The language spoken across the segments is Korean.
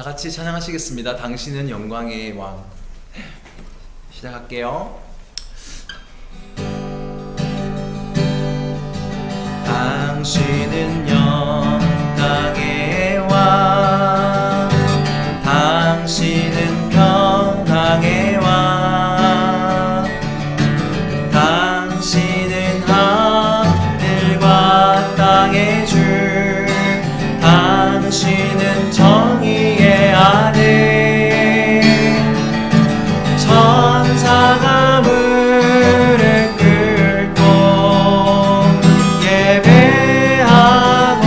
다 같이 찬양하시겠습니다. 당신은 영광의 왕. 시작할게요. 당신은 영광의 왕, 당신은 평강의 왕, 당신은 하늘과 땅의 주, 당신은 정의의 아들, 천사가 무릎 꿇고 예배하고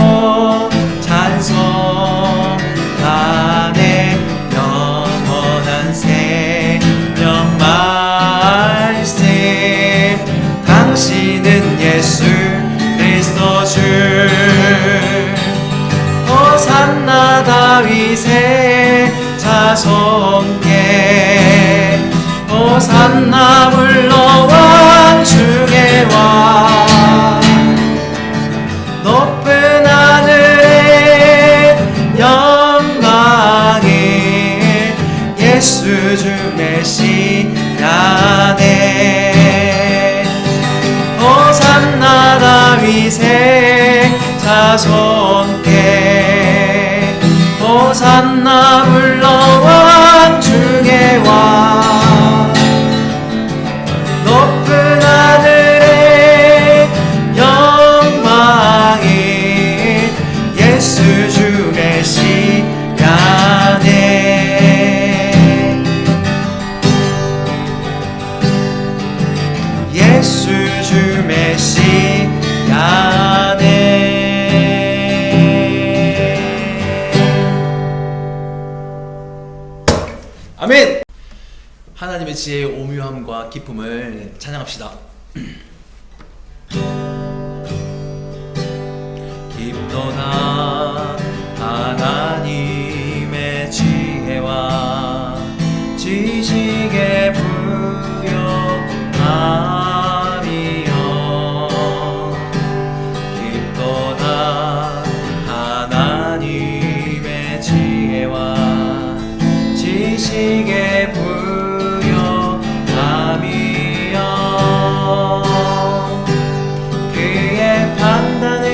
찬송하네. 영원한 생명 말씀, 당신은 예수 그리스도 주. 호산나 다윗의 자손께, 호산나 물러왕 중의 왕. 높은 하늘에 영광이 예수 주 메시아네. 호산나 다윗의 자손께, 호산나 물러왕 중의 왕. 높은 하늘에 영광이 예수 주 메시아네. 예수 주 메시아네. 아멘. 하나님의 지혜의 오묘함과 기쁨을 찬양합시다. 깊도다 하나님의 지혜와 지식의 부요함이여. 깊도다 하나님의 지혜와 지식의 부요함이여. 그의 판단은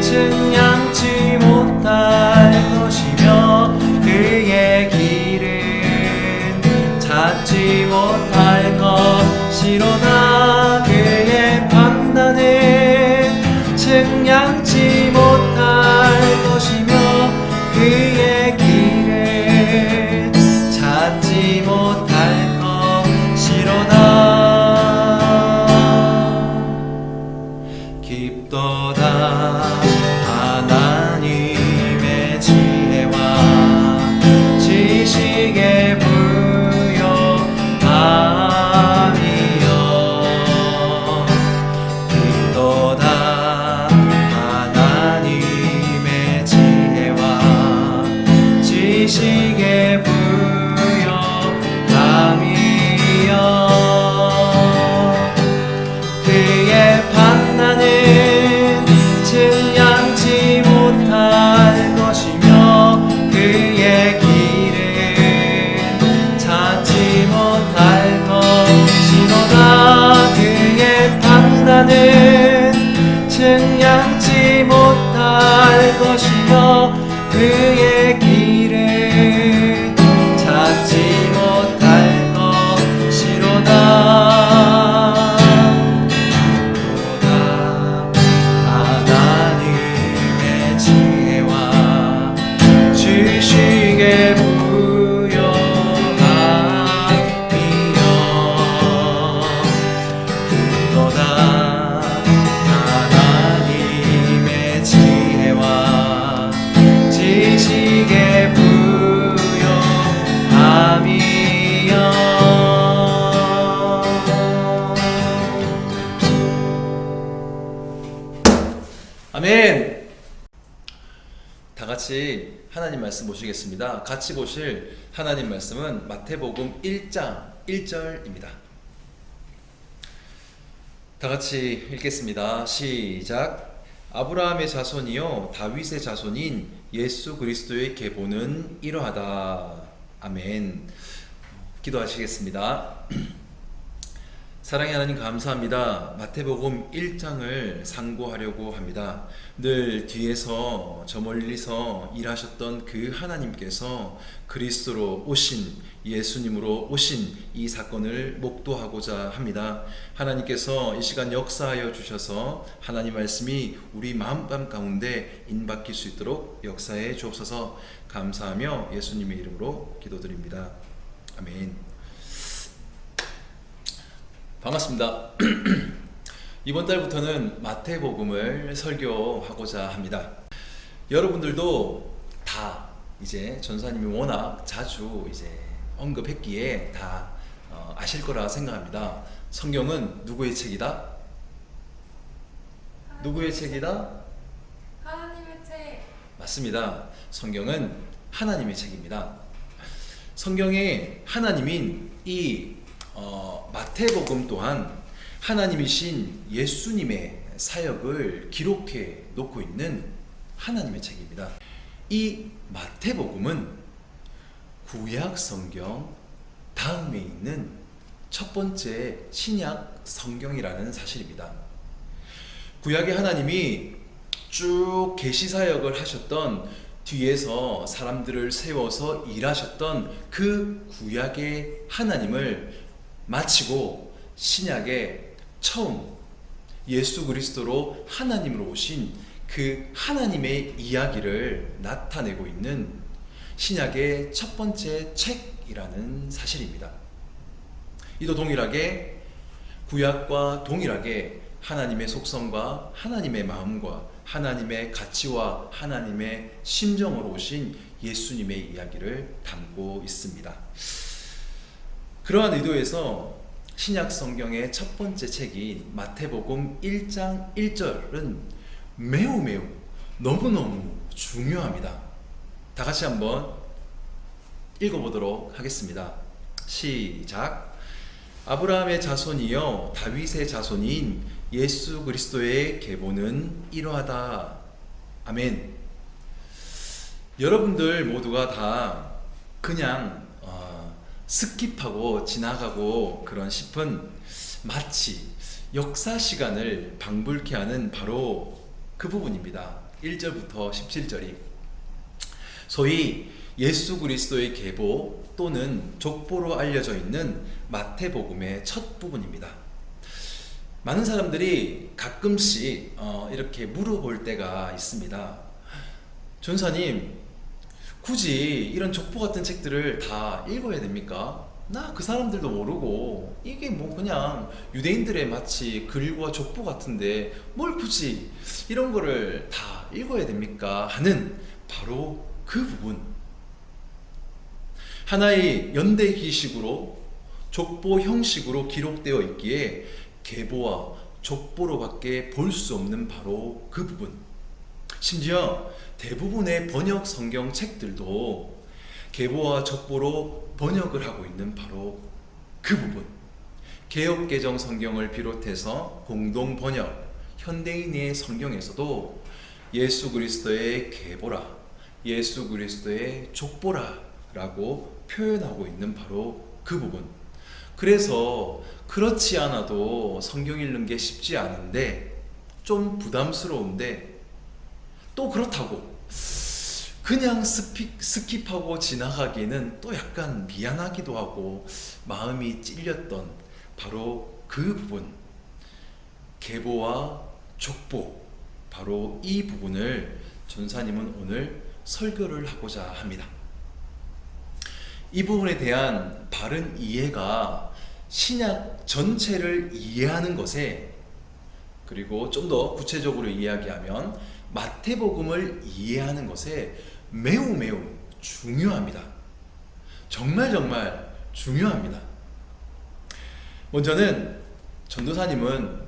측량치 못할 것이며 그의 길은 찾지 못할 것이로다. 그의 판단은 측량치 못할 것이며 그의 길은 찾지 못할 것이로다. 깊도다 하나님의 지혜와 지식의 부요함이여. 깊도다 하나님의 지혜와 지식의 부요함이여. 그의 판단은 측량치 못할 것이며 그의 길은 찾지 못할 것이로다. 그의 판단은 측량치 못할 것이며 그의 길은 찾지 못할 것이로다. 하나님의 지혜와 지식의 부요함이여. 깊도다 하나님의 지혜와 지식의 부요함이여. 아멘. 다 같이 하나님 말씀 보시겠습니다. 같이 보실 하나님 말씀은 마태복음 1장 1절입니다. 다 같이 읽겠습니다. 시작. 아브라함의 자손이요 다윗의 자손인 예수 그리스도의 계보는 이러하다. 아멘. 기도하시겠습니다. 사랑의 하나님 감사합니다. 마태복음 1장을 상고하려고 합니다. 늘 뒤에서 저 멀리서 일하셨던 그 하나님께서 그리스도로 오신, 예수님으로 오신 이 사건을 목도하고자 합니다. 하나님께서 이 시간 역사하여 주셔서 하나님 말씀이 우리 마음밤 가운데 임박힐 수 있도록 역사해 주옵소서. 감사하며 예수님의 이름으로 기도드립니다. 아멘. 반갑습니다. 이번 달부터는 마태복음을 설교하고자 합니다. 여러분들도 다 이제 전사님이 워낙 자주 이제 언급했기에 다 아실 거라 생각합니다. 성경은 누구의 책이다? 누구의 책이다? 하나님의 책. 맞습니다. 성경은 하나님의 책입니다. 성경에 하나님인 이 마태복음 또한 하나님이신 예수님의 사역을 기록해 놓고 있는 하나님의 책입니다. 이 마태복음은 구약 성경 다음에 있는 첫 번째 신약 성경이라는 사실입니다. 구약의 하나님이 쭉 계시 사역을 하셨던 뒤에서 사람들을 세워서 일하셨던 그 구약의 하나님을 마치고 신약에 처음 예수 그리스도로 하나님으로 오신 그 하나님의 이야기를 나타내고 있는 신약의 첫 번째 책이라는 사실입니다. 이도 동일하게 구약과 동일하게 하나님의 속성과 하나님의 마음과 하나님의 가치와 하나님의 심정으로 오신 예수님의 이야기를 담고 있습니다. 그러한 의도에서 신약 성경의 첫 번째 책인 마태복음 1장 1절은 매우 너무너무 중요합니다. 다 같이 한번 읽어보도록 하겠습니다. 시작. 아브라함의 자손이여 다윗의 자손인 예수 그리스도의 계보는 이러하다. 아멘. 여러분들 모두가 다 그냥 스킵하고 지나가고 그런 싶은 마치 역사 시간을 방불케 하는 바로 그 부분입니다. 1절부터 17절이 소위 예수 그리스도의 계보 또는 족보로 알려져 있는 마태복음의 첫 부분입니다. 많은 사람들이 가끔씩 이렇게 물어볼 때가 있습니다. 전사님, 굳이 이런 족보 같은 책들을 다 읽어야 됩니까? 나 그 사람들도 모르고 이게 뭐 그냥 유대인들의 마치 글과 족보 같은데 뭘 굳이 이런 거를 다 읽어야 됩니까? 하는 바로 그 부분. 하나의 연대기식으로 족보 형식으로 기록되어 있기에 계보와 족보로밖에 볼 수 없는 바로 그 부분. 심지어 대부분의 번역 성경 책들도 계보와 족보로 번역을 하고 있는 바로 그 부분. 개역개정 성경을 비롯해서 공동 번역, 현대인의 성경에서도 예수 그리스도의 계보라, 예수 그리스도의 족보라 라고 표현하고 있는 바로 그 부분. 그래서 그렇지 않아도 성경 읽는 게 쉽지 않은데 좀 부담스러운데 또 그렇다고 그냥 스킵하고 지나가기는 또 약간 미안하기도 하고 마음이 찔렸던 바로 그 부분, 계보와 족보, 바로 이 부분을 전사님은 오늘 설교를 하고자 합니다. 이 부분에 대한 바른 이해가 신약 전체를 이해하는 것에, 그리고 좀 더 구체적으로 이야기하면 마태복음을 이해하는 것에 매우 중요합니다. 정말 중요합니다. 먼저는 전도사님은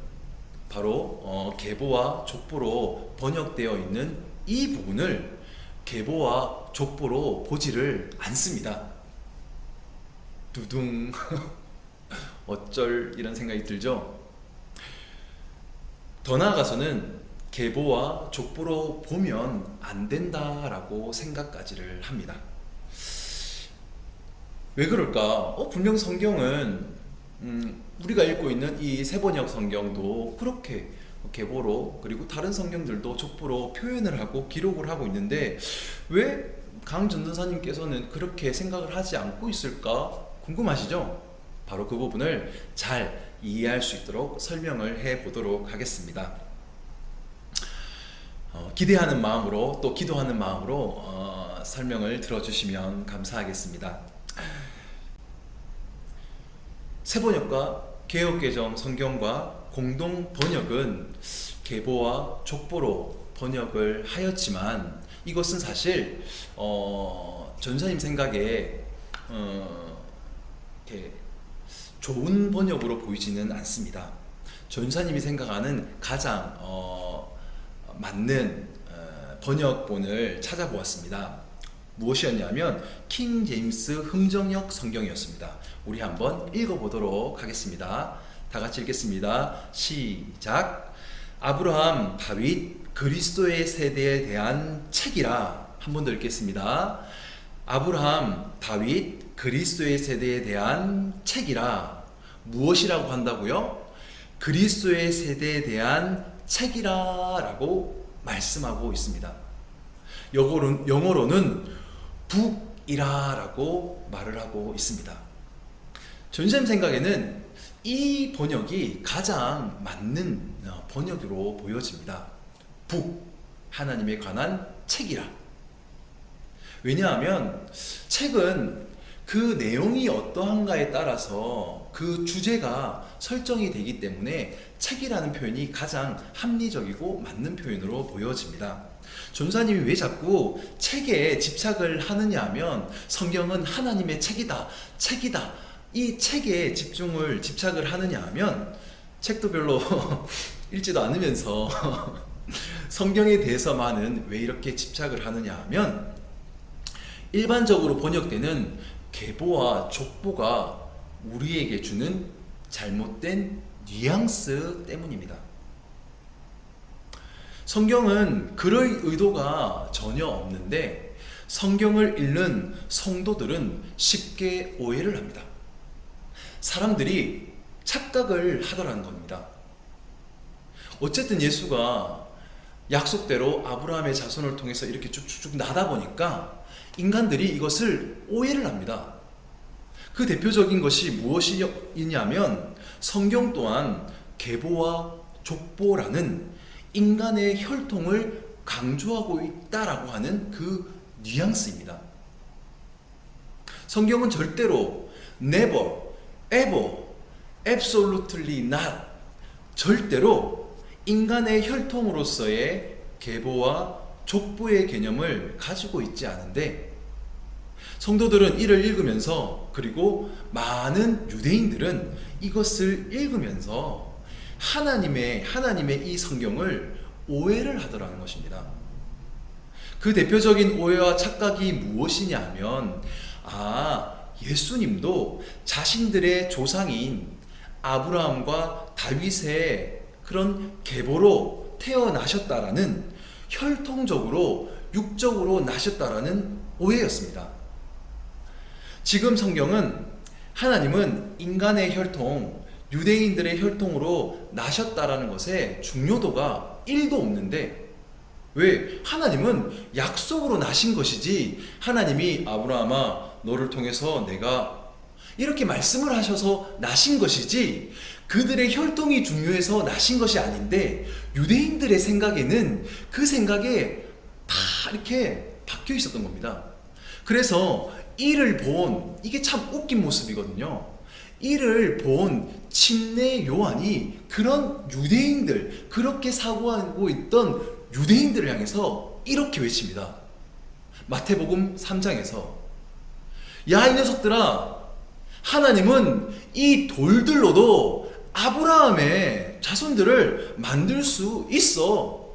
바로 계보와 족보로 번역되어 있는 이 부분을 계보와 족보로 보지를 않습니다. 두둥 어쩔 이런 생각이 들죠. 더 나아가서는 계보와 족보로 보면 안 된다라고 생각까지를 합니다. 왜 그럴까? 분명 성경은 우리가 읽고 있는 이 세번역 성경도 그렇게 계보로, 그리고 다른 성경들도 족보로 표현을 하고 기록을 하고 있는데 왜 강전도사님께서는 그렇게 생각을 하지 않고 있을까 궁금하시죠? 바로 그 부분을 잘 이해할 수 있도록 설명을 해 보도록 하겠습니다. 기대하는 마음으로 또 기도하는 마음으로 설명을 들어주시면 감사하겠습니다. 세번역과 개역개정 성경과 공동 번역은 계보와 족보로 번역을 하였지만 이것은 사실 전사님 생각에 이렇게 좋은 번역으로 보이지는 않습니다. 전사님이 생각하는 가장 맞는 번역본을 찾아보았습니다. 무엇이었냐면 킹 제임스 흥정역 성경이었습니다. 우리 한번 읽어보도록 하겠습니다. 다 같이 읽겠습니다. 시작. 아브라함, 다윗, 그리스도의 세대에 대한 책이라. 한 번 더 읽겠습니다. 아브라함, 다윗, 그리스도의 세대에 대한 책이라. 무엇이라고 한다고요? 그리스도의 세대에 대한 책이라 라고 말씀하고 있습니다. 영어로는 북이라 라고 말을 하고 있습니다. 전쌤 생각에는 이 번역이 가장 맞는 번역으로 보여집니다. 북, 하나님에 관한 책이라. 왜냐하면 책은 그 내용이 어떠한가에 따라서 그 주제가 설정이 되기 때문에 책이라는 표현이 가장 합리적이고 맞는 표현으로 보여집니다. 전사님이 왜 자꾸 책에 집착을 하느냐 하면 성경은 하나님의 책이다, 책이다, 이 책에 집착을 하느냐 하면 책도 별로 읽지도 않으면서 성경에 대해서만은 왜 이렇게 집착을 하느냐 하면 일반적으로 번역되는 계보와 족보가 우리에게 주는 잘못된 뉘앙스 때문입니다. 성경은 그럴 의도가 전혀 없는데 성경을 읽는 성도들은 쉽게 오해를 합니다. 사람들이 착각을 하더라는 겁니다. 어쨌든 예수가 약속대로 아브라함의 자손을 통해서 이렇게 쭉쭉쭉 나다 보니까 인간들이 이것을 오해를 합니다. 그 대표적인 것이 무엇이냐면 성경 또한 계보와 족보라는 인간의 혈통을 강조하고 있다라고 하는 그 뉘앙스입니다. 성경은 절대로 never, ever, absolutely not, 절대로 인간의 혈통으로서의 계보와 족보의 개념을 가지고 있지 않은데 성도들은 이를 읽으면서, 그리고 많은 유대인들은 이것을 읽으면서 하나님의 이 성경을 오해를 하더라는 것입니다. 그 대표적인 오해와 착각이 무엇이냐 하면 예수님도 자신들의 조상인 아브라함과 다윗의 그런 계보로 태어나셨다라는, 혈통적으로 육적으로 나셨다라는 오해였습니다. 지금 성경은 하나님은 인간의 혈통, 유대인들의 혈통으로 나셨다라는 것에 중요도가 1도 없는데, 왜? 하나님은 약속으로 나신 것이지 하나님이 아브라함아 너를 통해서 내가 이렇게 말씀을 하셔서 나신 것이지 그들의 혈통이 중요해서 나신 것이 아닌데, 유대인들의 생각에는 그 생각에 다 이렇게 박혀 있었던 겁니다. 그래서 이를 본, 이게 참 웃긴 모습이거든요. 이를 본 침례 요한이 그런 유대인들, 그렇게 사고하고 있던 유대인들을 향해서 이렇게 외칩니다. 마태복음 3장에서 야, 이 녀석들아, 하나님은 이 돌들로도 아브라함의 자손들을 만들 수 있어.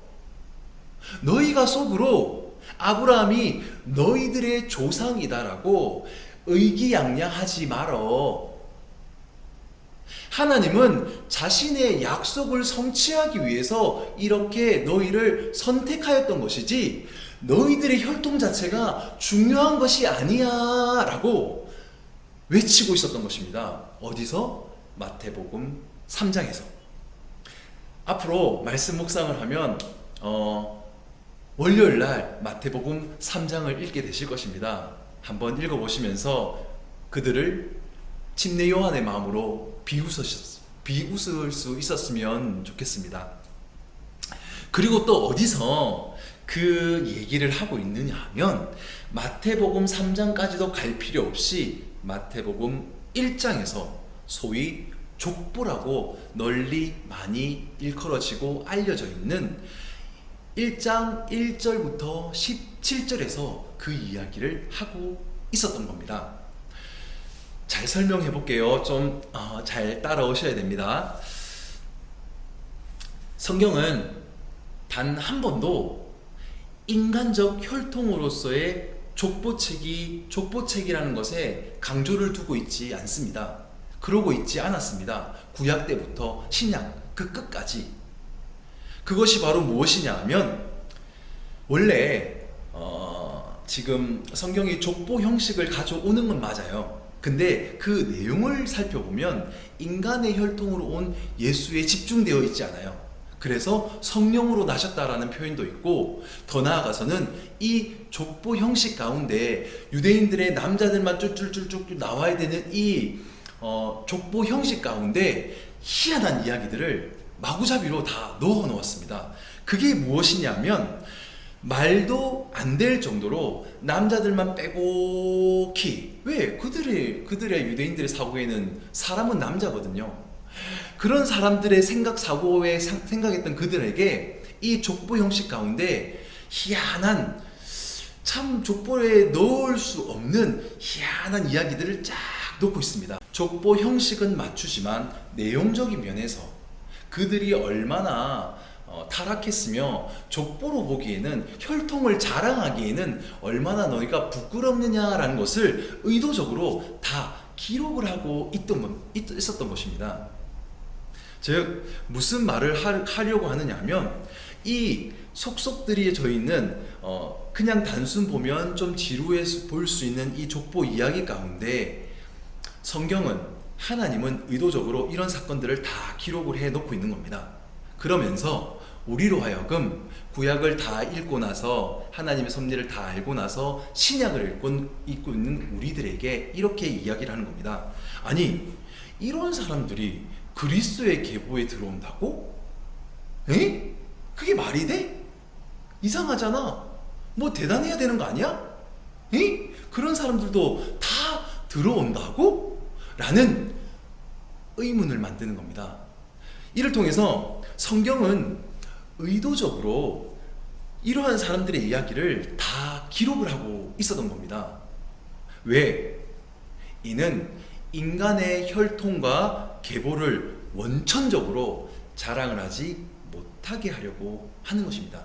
너희가 속으로 아브라함이 너희들의 조상이다라고 의기양양하지 말어. 하나님은 자신의 약속을 성취하기 위해서 이렇게 너희를 선택하였던 것이지 너희들의 혈통 자체가 중요한 것이 아니야 라고 외치고 있었던 것입니다. 어디서? 마태복음 3장에서. 앞으로 말씀 묵상을 하면 월요일날 마태복음 3장을 읽게 되실 것입니다. 한번 읽어보시면서 그들을 침례 요한의 마음으로 비웃을 수 있었으면 좋겠습니다. 그리고 또 어디서 그 얘기를 하고 있느냐 하면 마태복음 3장까지도 갈 필요 없이 마태복음 1장에서 소위 족보라고 널리 많이 일컬어지고 알려져 있는 1장 1절부터 17절에서 그 이야기를 하고 있었던 겁니다. 잘 설명해 볼게요. 좀 잘 따라오셔야 됩니다. 성경은 단 한 번도 인간적 혈통으로서의 족보책이라는 것에 강조를 두고 있지 않습니다. 그러고 있지 않았습니다. 구약 때부터 신약 그 끝까지. 그것이 바로 무엇이냐 하면 원래 지금 성경이 족보 형식을 가져오는 건 맞아요. 근데 그 내용을 살펴보면 인간의 혈통으로 온 예수에 집중되어 있지 않아요. 그래서 성령으로 나셨다라는 표현도 있고, 더 나아가서는 이 족보 형식 가운데 유대인들의 남자들만 쭈쭈쭈쭈 나와야 되는 이 족보 형식 가운데 희한한 이야기들을 마구잡이로 다 넣어 놓았습니다. 그게 무엇이냐면 말도 안 될 정도로 남자들만 빼곡히, 왜? 그들의 유대인들의 사고에는 사람은 남자거든요. 그런 사람들의 사고에 생각했던 그들에게 이 족보 형식 가운데 희한한, 참 족보에 넣을 수 없는 희한한 이야기들을 쫙 놓고 있습니다. 족보 형식은 맞추지만 내용적인 면에서 그들이 얼마나 타락했으며 족보로 보기에는, 혈통을 자랑하기에는 얼마나 너희가 부끄럽느냐라는 것을 의도적으로 다 기록을 하고 있었던 것입니다. 즉 무슨 말을 하려고 하느냐 하면, 이 속속들이져 있는 그냥 단순 보면 좀 지루해 볼 수 있는 이 족보 이야기 가운데 하나님은 의도적으로 이런 사건들을 다 기록을 해 놓고 있는 겁니다. 그러면서 우리로 하여금 구약을 다 읽고 나서, 하나님의 섭리를 다 알고 나서 신약을 읽고 있는 우리들에게 이렇게 이야기를 하는 겁니다. 아니, 이런 사람들이 그리스도의 계보에 들어온다고? 에? 그게 말이 돼? 이상하잖아. 뭐 대단해야 되는 거 아니야? 에? 그런 사람들도 다 들어온다고? 라는 의문을 만드는 겁니다. 이를 통해서 성경은 의도적으로 이러한 사람들의 이야기를 다 기록을 하고 있었던 겁니다. 왜? 이는 인간의 혈통과 계보를 원천적으로 자랑을 하지 못하게 하려고 하는 것입니다.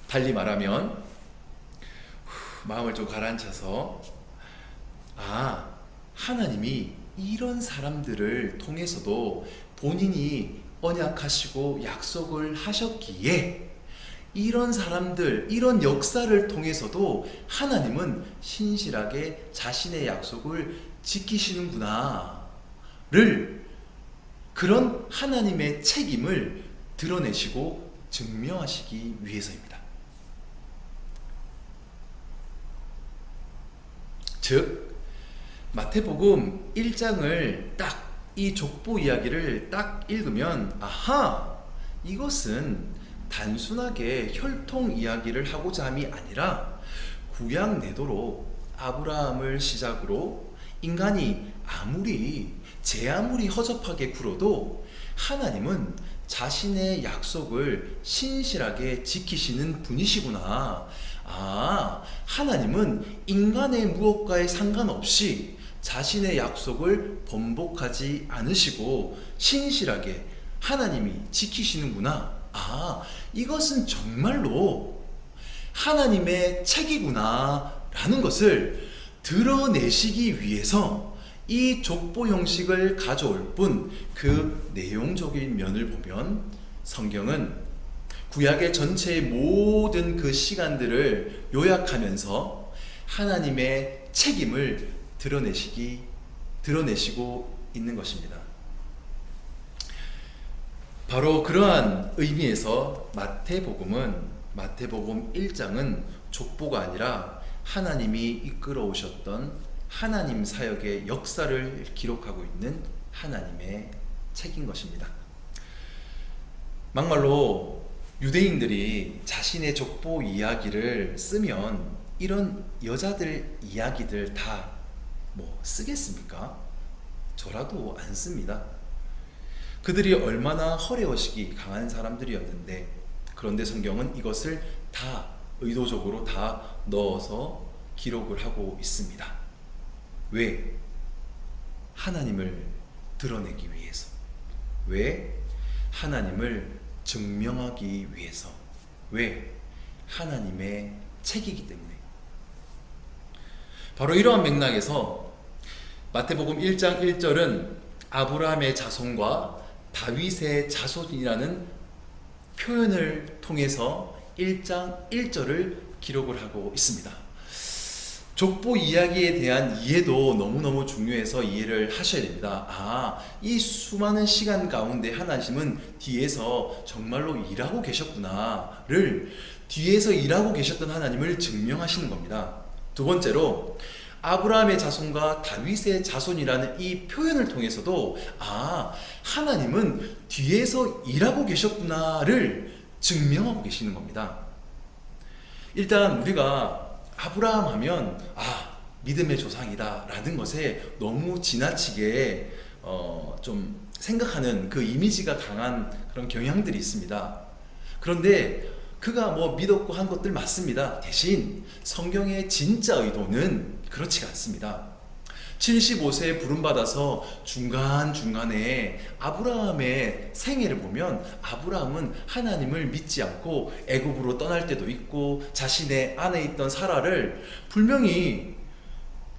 달리 말하면 마음을 좀 가라앉혀서, 하나님이 이런 사람들을 통해서도 본인이 언약하시고 약속을 하셨기에 이런 사람들, 이런 역사를 통해서도 하나님은 신실하게 자신의 약속을 지키시는구나를, 그런 하나님의 책임을 드러내시고 증명하시기 위해서입니다. 즉 마태복음 1장을 딱 이 족보 이야기를 딱 읽으면, 이것은 단순하게 혈통 이야기를 하고자 함이 아니라 구약 내도록 아브라함을 시작으로 인간이 제 아무리 허접하게 굴어도 하나님은 자신의 약속을 신실하게 지키시는 분이시구나. 하나님은 인간의 무엇과에 상관없이 자신의 약속을 번복하지 않으시고 신실하게 하나님이 지키시는구나. 이것은 정말로 하나님의 책이구나 라는 것을 드러내시기 위해서 이 족보 형식을 가져올 뿐 그 내용적인 면을 보면 성경은 구약의 전체의 모든 그 시간들을 요약하면서 하나님의 책임을 드러내시고 있는 것입니다. 바로 그러한 의미에서 마태복음 1장은 족보가 아니라 하나님이 이끌어 오셨던 하나님 사역의 역사를 기록하고 있는 하나님의 책인 것입니다. 막말로 유대인들이 자신의 족보 이야기를 쓰면 이런 여자들 이야기들 다 쓰겠습니까? 저라도 안 씁니다. 그들이 얼마나 허례허식이 강한 사람들이었는데, 그런데 성경은 이것을 다 의도적으로 다 넣어서 기록을 하고 있습니다. 왜? 하나님을 드러내기 위해서. 왜? 하나님을 증명하기 위해서. 왜? 하나님의 책이기 때문에. 바로 이러한 맥락에서 마태복음 1장 1절은 아브라함의 자손과 다윗의 자손이라는 표현을 통해서 1장 1절을 기록을 하고 있습니다. 족보 이야기에 대한 이해도 너무너무 중요해서 이해를 하셔야 됩니다. 이 수많은 시간 가운데 하나님은 뒤에서 정말로 일하고 계셨구나를, 뒤에서 일하고 계셨던 하나님을 증명하시는 겁니다. 두 번째로 아브라함의 자손과 다윗의 자손이라는 이 표현을 통해서도 하나님은 뒤에서 일하고 계셨구나를 증명하고 계시는 겁니다. 일단 우리가 아브라함 하면 믿음의 조상이다 라는 것에 너무 지나치게 좀 생각하는 그 이미지가 강한 그런 경향들이 있습니다. 그런데 그가 믿었고 한 것들 맞습니다. 대신 성경의 진짜 의도는 그렇지가 않습니다. 75세에 부름받아서 중간중간에 아브라함의 생애를 보면 아브라함은 하나님을 믿지 않고 애굽으로 떠날 때도 있고, 자신의 안에 있던 사라를 분명히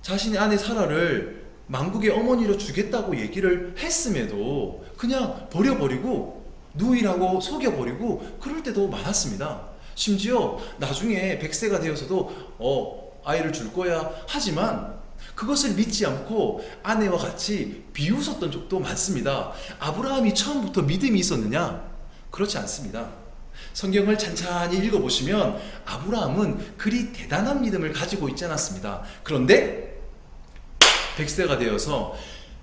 자신의 아내 사라를 만국의 어머니로 주겠다고 얘기를 했음에도 그냥 버려버리고 누이라고 속여버리고 그럴 때도 많았습니다. 심지어 나중에 100세가 되어서도 아이를 줄 거야 하지만 그것을 믿지 않고 아내와 같이 비웃었던 적도 많습니다. 아브라함이 처음부터 믿음이 있었느냐? 그렇지 않습니다. 성경을 찬찬히 읽어보시면 아브라함은 그리 대단한 믿음을 가지고 있지 않았습니다. 그런데 100세가 되어서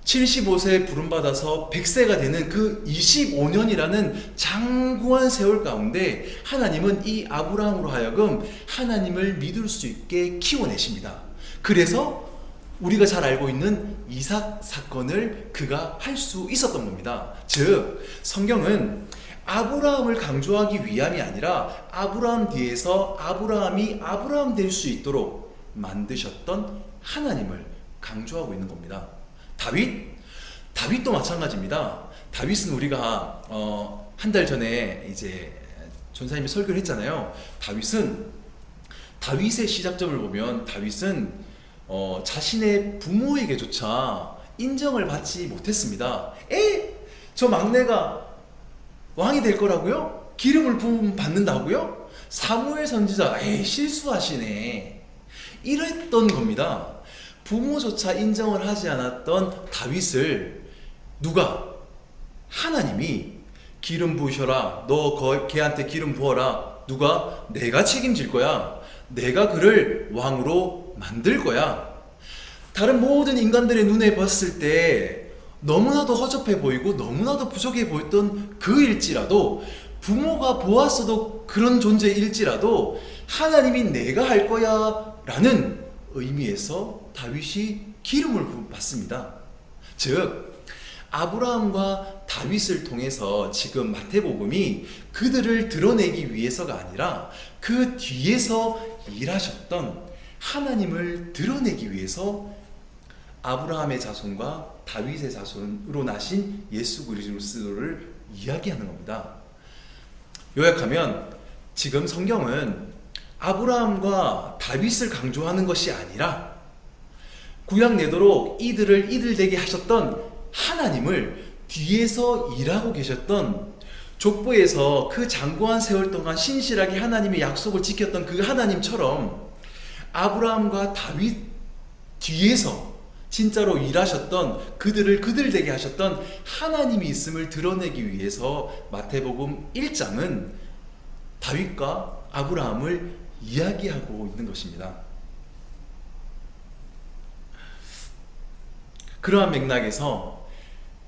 75세에 부름받아서 100세가 되는 그 25년이라는 장구한 세월 가운데 하나님은 이 아브라함으로 하여금 하나님을 믿을 수 있게 키워내십니다. 그래서 우리가 잘 알고 있는 이삭 사건을 그가 할 수 있었던 겁니다. 즉 성경은 아브라함을 강조하기 위함이 아니라 아브라함 뒤에서 아브라함이 아브라함 될 수 있도록 만드셨던 하나님을 강조하고 있는 겁니다. 다윗도 마찬가지입니다. 다윗은 우리가 한 달 전에 이제 전사님이 설교를 했잖아요. 다윗의 시작점을 보면 다윗은 자신의 부모에게조차 인정을 받지 못했습니다. 저 막내가 왕이 될 거라고요? 기름을 부음 받는다고요? 사무엘 선지자 실수하시네, 이랬던 겁니다. 부모조차 인정을 하지 않았던 다윗을 하나님이 기름 부으셔라, 너 걔한테 기름 부어라, 내가 책임질 거야, 내가 그를 왕으로 만들 거야. 다른 모든 인간들의 눈에 봤을 때 너무나도 허접해 보이고 너무나도 부족해 보였던 그일지라도, 부모가 보았어도 그런 존재일지라도 하나님이 내가 할 거야 라는 의미에서 다윗이 기름을 받습니다. 즉 아브라함과 다윗을 통해서 지금 마태복음이 그들을 드러내기 위해서가 아니라 그 뒤에서 일하셨던 하나님을 드러내기 위해서 아브라함의 자손과 다윗의 자손으로 나신 예수 그리스도를 이야기하는 겁니다. 요약하면 지금 성경은 아브라함과 다윗을 강조하는 것이 아니라 구약 내도록 이들 되게 하셨던 하나님을 뒤에서 일하고 계셨던, 족보에서 그 장구한 세월 동안 신실하게 하나님의 약속을 지켰던 그 하나님처럼 아브라함과 다윗 뒤에서 진짜로 일하셨던, 그들 되게 하셨던 하나님이 있음을 드러내기 위해서 마태복음 1장은 다윗과 아브라함을 이야기하고 있는 것입니다. 그러한 맥락에서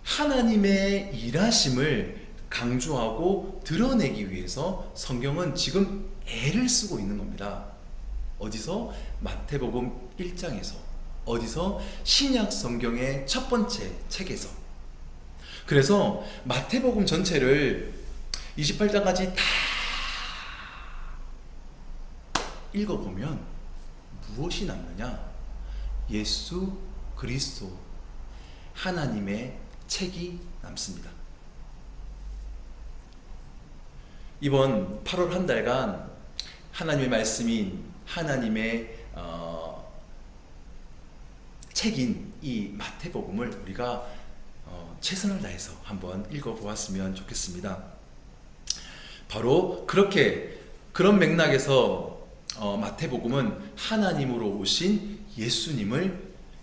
하나님의 일하심을 강조하고 드러내기 위해서 성경은 지금 애를 쓰고 있는 겁니다. 어디서? 마태복음 1장에서. 어디서? 신약 성경의 첫 번째 책에서. 그래서 마태복음 전체를 28장까지 다 읽어보면 무엇이 남느냐? 예수 그리스도 하나님의 책이 남습니다. 이번 8월 한 달간 하나님의 말씀인 하나님의 책인 이 마태복음을 우리가 최선을 다해서 한번 읽어보았으면 좋겠습니다. 바로 그런 맥락에서 마태복음은 하나님으로 오신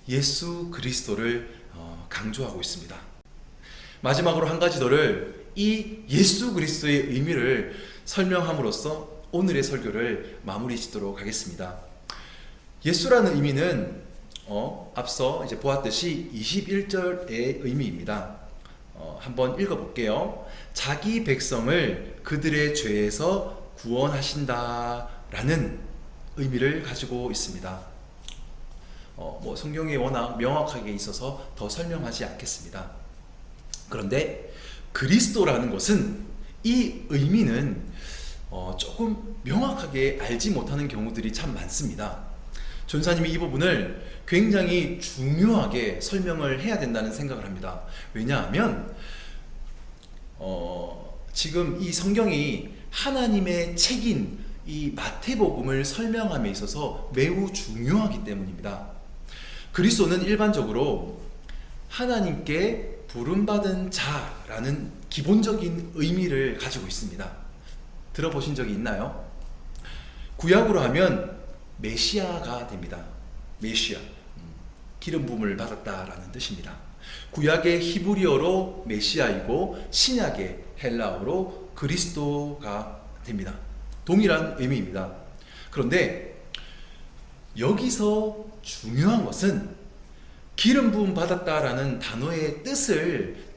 예수 그리스도를 강조하고 있습니다. 마지막으로 한 가지 더를, 이 예수 그리스도의 의미를 설명함으로써 오늘의 설교를 마무리 짓도록 하겠습니다. 예수라는 의미는 앞서 이제 보았듯이 21절의 의미입니다. 한번 읽어볼게요. 자기 백성을 그들의 죄에서 구원하신다 라는 의미를 가지고 있습니다. 성경에 워낙 명확하게 있어서 더 설명하지 않겠습니다. 그런데 그리스도라는 것은, 이 의미는 조금 명확하게 알지 못하는 경우들이 참 많습니다. 전사님이 이 부분을 굉장히 중요하게 설명을 해야 된다는 생각을 합니다. 왜냐하면 지금 이 성경이 하나님의 책인 이 마태복음을 설명함에 있어서 매우 중요하기 때문입니다. 그리스도는 일반적으로 하나님께 부름받은 자라는 기본적인 의미를 가지고 있습니다. 들어보신 적이 있나요? 구약으로 하면 메시아가 됩니다. 메시아, 기름 부음을 받았다라는 뜻입니다. 구약의 히브리어로 메시아이고 신약의 헬라어로 그리스도가 됩니다. 동일한 의미입니다. 그런데 여기서 중요한 것은 기름 부음 받았다라는 단어의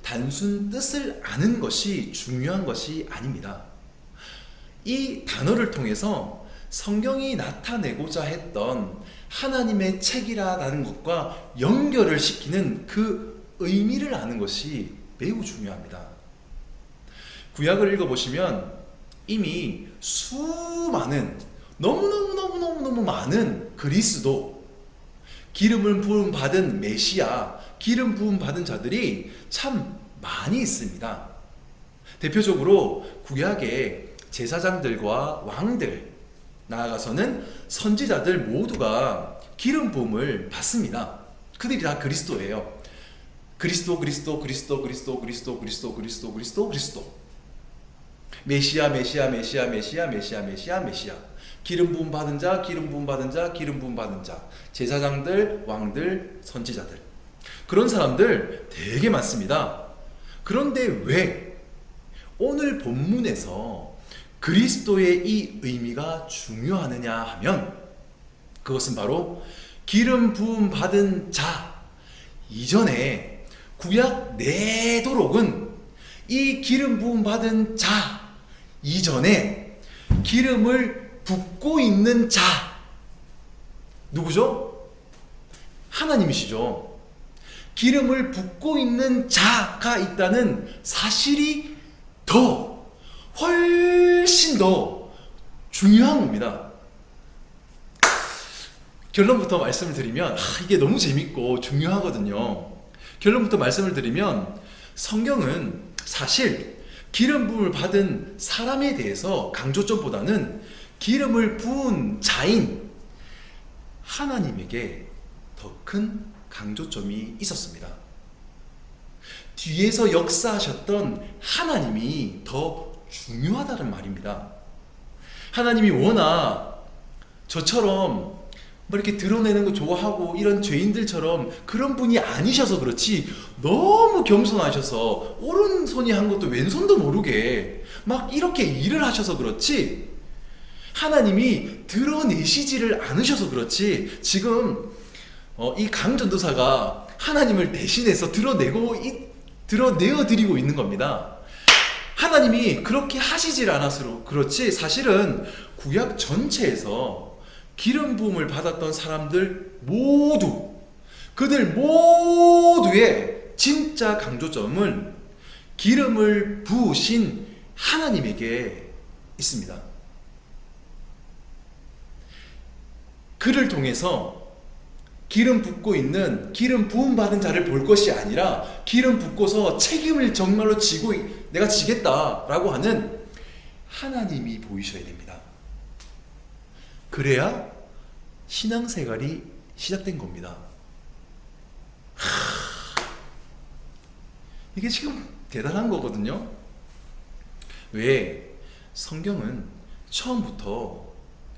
단순 뜻을 아는 것이 중요한 것이 아닙니다. 이 단어를 통해서 성경이 나타내고자 했던 하나님의 책이라는 것과 연결을 시키는 그 의미를 아는 것이 매우 중요합니다. 구약을 읽어보시면 이미 수많은, 너무 많은 그리스도, 기름을 부음 받은 메시아, 기름 부음 받은 자들이 참 많이 있습니다. 대표적으로 구약의 제사장들과 왕들, 나아가서는 선지자들 모두가 기름 부음을 받습니다. 그들이 다 그리스도예요. 그리스도. 메시아. 기름 부음 받은 자, 제사장들, 왕들, 선지자들. 그런 사람들 되게 많습니다. 그런데 왜 오늘 본문에서 그리스도의 이 의미가 중요하느냐 하면, 그것은 바로 기름 부음 받은 자 이전에 구약 내도록은 이 기름 부음 받은 자 이전에 기름을 붓고 있는 자, 누구죠? 하나님이시죠. 기름을 붓고 있는 자가 있다는 사실이 훨씬 더 중요한 겁니다. 결론부터 말씀을 드리면 이게 너무 재밌고 중요하거든요. 결론부터 말씀을 드리면 성경은 사실 기름 부음을 받은 사람에 대해서 강조점보다는 기름을 부은 자인 하나님에게 더 큰 강조점이 있었습니다. 뒤에서 역사하셨던 하나님이 더 중요하다는 말입니다. 하나님이 워낙 저처럼 뭐 이렇게 드러내는 거 좋아하고 이런 죄인들처럼 그런 분이 아니셔서 그렇지, 너무 겸손하셔서 오른손이 한 것도 왼손도 모르게 막 이렇게 일을 하셔서 그렇지, 하나님이 드러내시지를 않으셔서 그렇지, 지금 이 강전도사가 하나님을 대신해서 드러내어 드리고 있는 겁니다. 하나님이 그렇게 하시질 않아서 그렇지, 사실은 구약 전체에서 기름 부음을 받았던 사람들 모두, 그들 모두의 진짜 강조점은 기름을 부으신 하나님에게 있습니다. 그를 통해서 기름 붓고 있는 기름 부음 받은 자를 볼 것이 아니라, 기름 붓고서 책임을 정말로 지고 내가 지겠다라고 하는 하나님이 보이셔야 됩니다. 그래야 신앙생활이 시작된 겁니다. 이게 지금 대단한 거거든요. 왜? 성경은 처음부터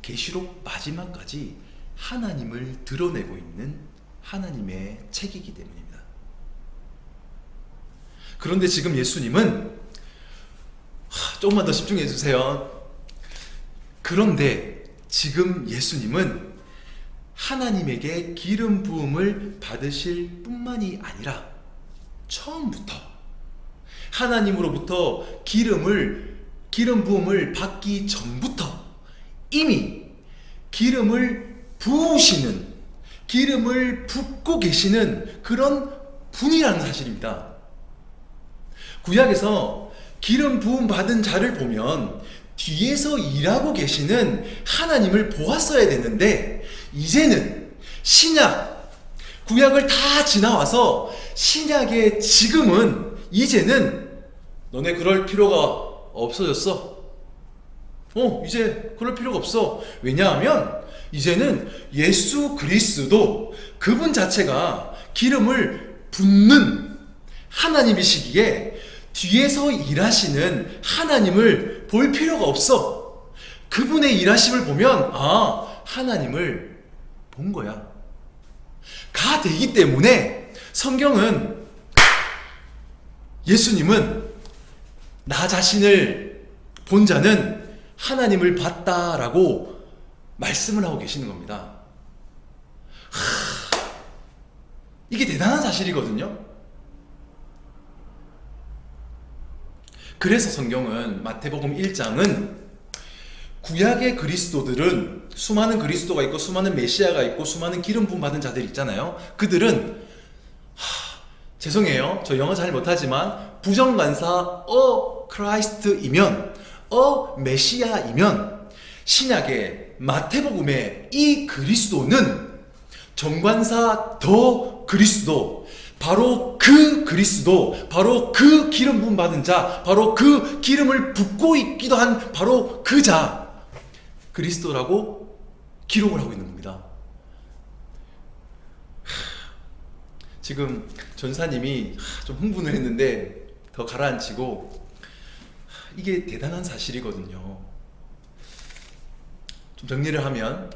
계시록 마지막까지 하나님을 드러내고 있는 하나님의 책이기 때문입니다. 그런데 지금 예수님은, 조금만 더 집중해 주세요. 그런데 지금 예수님은 하나님에게 기름 부음을 받으실 뿐만이 아니라 처음부터 하나님으로부터 기름 부음을 받기 전부터 이미 기름을 부으시는, 기름을 붓고 계시는 그런 분이라는 사실입니다. 구약에서 기름 부음 받은 자를 보면 뒤에서 일하고 계시는 하나님을 보았어야 되는데, 이제는 신약, 구약을 다 지나와서 신약의 지금은 이제는 너네 그럴 필요가 없어졌어. 이제 그럴 필요가 없어. 왜냐하면 이제는 예수 그리스도 그분 자체가 기름을 붓는 하나님이시기에 뒤에서 일하시는 하나님을 볼 필요가 없어. 그분의 일하심을 보면 하나님을 본 거야 가 되기 때문에, 성경은 예수님은 나 자신을 본 자는 하나님을 봤다라고 말씀을 하고 계시는 겁니다. 이게 대단한 사실이거든요. 그래서 성경은 마태복음 1장은 구약의 그리스도들은, 수많은 그리스도가 있고 수많은 메시아가 있고 수많은 기름 부음 받은 자들이 있잖아요. 그들은 죄송해요, 저 영어 잘 못하지만 부정관사 크라이스트이면, 메시아이면, 신약의 마태복음의 이 그리스도는 정관사 더 그리스도, 바로 그 그리스도, 바로 그 기름 부음 받은 자, 바로 그 기름을 붓고 있기도 한 바로 그 자, 그리스도라고 기록을 하고 있는 겁니다. 지금 전사님이 좀 흥분을 했는데 더 가라앉히고, 이게 대단한 사실이거든요. 좀 정리를 하면,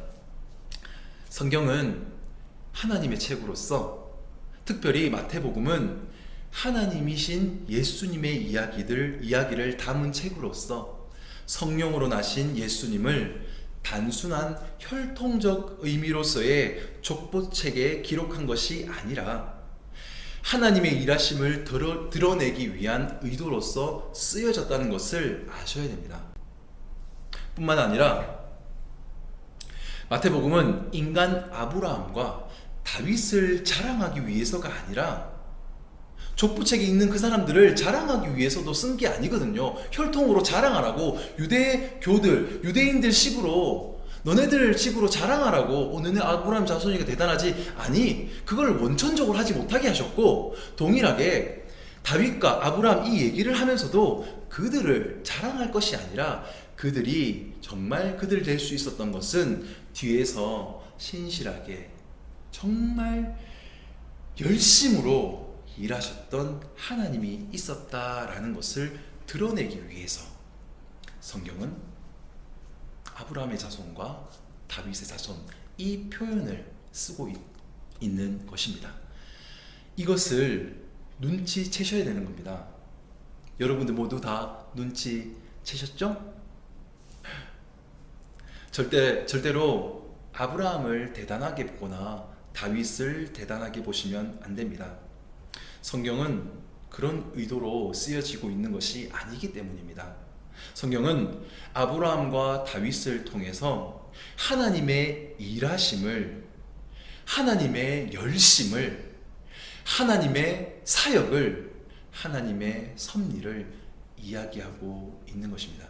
성경은 하나님의 책으로서, 특별히 마태복음은 하나님이신 예수님의 이야기를 담은 책으로서 성령으로 나신 예수님을 단순한 혈통적 의미로서의 족보책에 기록한 것이 아니라 하나님의 일하심을 드러내기 위한 의도로서 쓰여졌다는 것을 아셔야 됩니다. 뿐만 아니라 마태복음은 인간 아브라함과 다윗을 자랑하기 위해서가 아니라 족보책에 있는 그 사람들을 자랑하기 위해서도 쓴 게 아니거든요. 혈통으로 자랑하라고, 유대인들 식으로, 너네들 식으로 자랑하라고, 너네 아브라함 자손이니까 대단하지, 아니, 그걸 원천적으로 하지 못하게 하셨고, 동일하게 다윗과 아브라함 이 얘기를 하면서도 그들을 자랑할 것이 아니라, 그들이 정말 그들 될 수 있었던 것은 뒤에서 신실하게 정말 열심으로 일하셨던 하나님이 있었다라는 것을 드러내기 위해서 성경은 아브라함의 자손과 다윗의 자손 이 표현을 쓰고 있는 것입니다. 이것을 눈치채셔야 되는 겁니다. 여러분들 모두 다 눈치채셨죠? 절대로 아브라함을 대단하게 보거나 다윗을 대단하게 보시면 안 됩니다. 성경은 그런 의도로 쓰여지고 있는 것이 아니기 때문입니다. 성경은 아브라함과 다윗을 통해서 하나님의 일하심을, 하나님의 열심을, 하나님의 사역을, 하나님의 섭리를 이야기하고 있는 것입니다.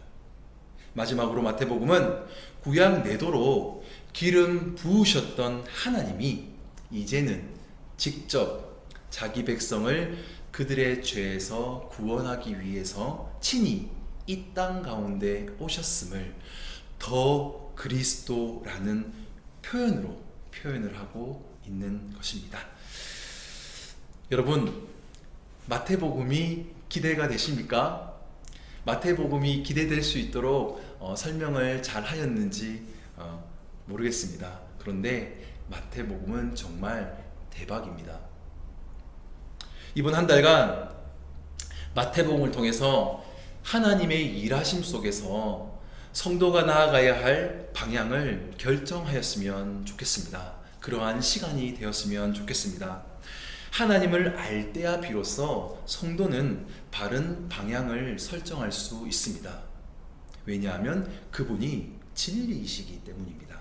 마지막으로 마태복음은 구약 내도록 기름 부으셨던 하나님이 이제는 직접 자기 백성을 그들의 죄에서 구원하기 위해서 친히 이 땅 가운데 오셨음을 더 그리스도라는 표현으로 표현을 하고 있는 것입니다. 여러분, 마태복음이 기대가 되십니까? 마태복음이 기대될 수 있도록 설명을 잘 하였는지 모르겠습니다. 그런데 마태복음은 정말 대박입니다. 이번 한 달간 마태복음을 통해서 하나님의 일하심 속에서 성도가 나아가야 할 방향을 결정하였으면 좋겠습니다. 그러한 시간이 되었으면 좋겠습니다. 하나님을 알 때야 비로소 성도는 바른 방향을 설정할 수 있습니다. 왜냐하면 그분이 진리이시기 때문입니다.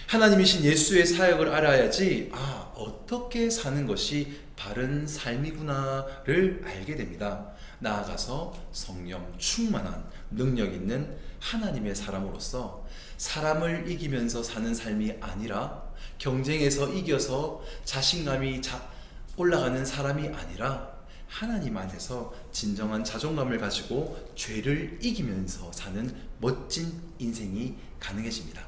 하나님이신 예수의 사역을 알아야지 어떻게 사는 것이 바른 삶이구나를 알게 됩니다. 나아가서 성령 충만한 능력 있는 하나님의 사람으로서 사람을 이기면서 사는 삶이 아니라 경쟁에서 이겨서 자신감이 올라가는 사람이 아니라 하나님 안에서 진정한 자존감을 가지고 죄를 이기면서 사는 멋진 인생이 가능해집니다.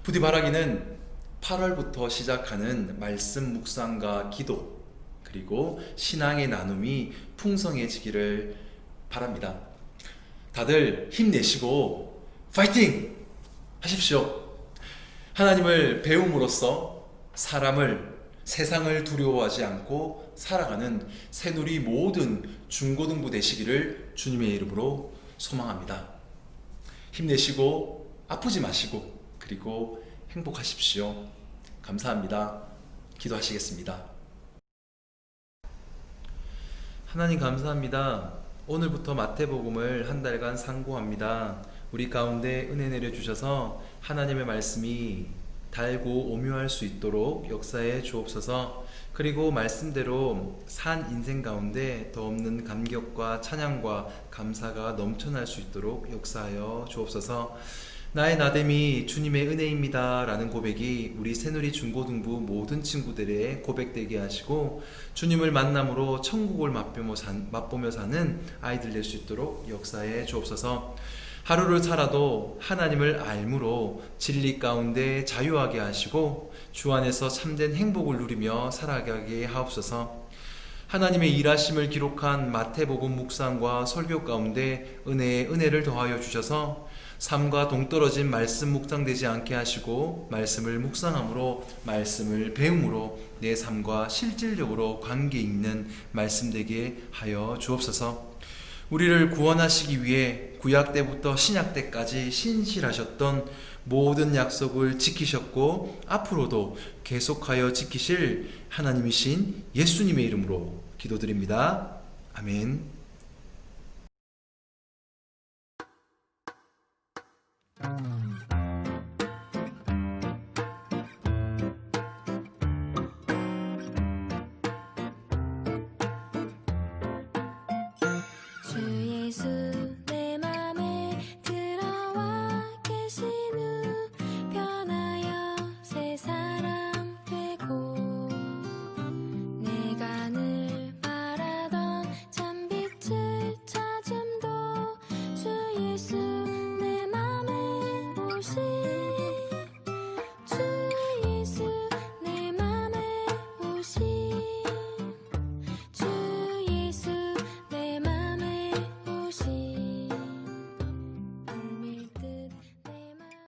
부디 바라기는 8월부터 시작하는 말씀 묵상과 기도 그리고 신앙의 나눔이 풍성해지기를 바랍니다. 다들 힘내시고 파이팅 하십시오. 하나님을 배움으로써 세상을 두려워하지 않고 살아가는 새누리 모든 중고등부 되시기를 주님의 이름으로 소망합니다. 힘내시고 아프지 마시고 그리고 행복하십시오. 감사합니다. 기도하시겠습니다. 하나님 감사합니다. 오늘부터 마태복음을 한 달간 상고합니다. 우리 가운데 은혜 내려주셔서 하나님의 말씀이 달고 오묘할 수 있도록 역사해 주옵소서. 그리고 말씀대로 산 인생 가운데 더 없는 감격과 찬양과 감사가 넘쳐날 수 있도록 역사하여 주옵소서. 나의 나됨이 주님의 은혜입니다 라는 고백이 우리 새누리 중고등부 모든 친구들의 고백되게 하시고 주님을 만남으로 천국을 맛보며 사는 아이들 될 수 있도록 역사해 주옵소서. 하루를 살아도 하나님을 알므로 진리 가운데 자유하게 하시고 주 안에서 참된 행복을 누리며 살아가게 하옵소서. 하나님의 일하심을 기록한 마태복음 묵상과 설교 가운데 은혜에 은혜를 더하여 주셔서 삶과 동떨어진 말씀 묵상되지 않게 하시고 말씀을 묵상함으로 말씀을 배움으로 내 삶과 실질적으로 관계 있는 말씀 되게 하여 주옵소서. 우리를 구원하시기 위해 구약 때부터 신약 때까지 신실하셨던 모든 약속을 지키셨고 앞으로도 계속하여 지키실 하나님이신 예수님의 이름으로 기도드립니다. 아멘.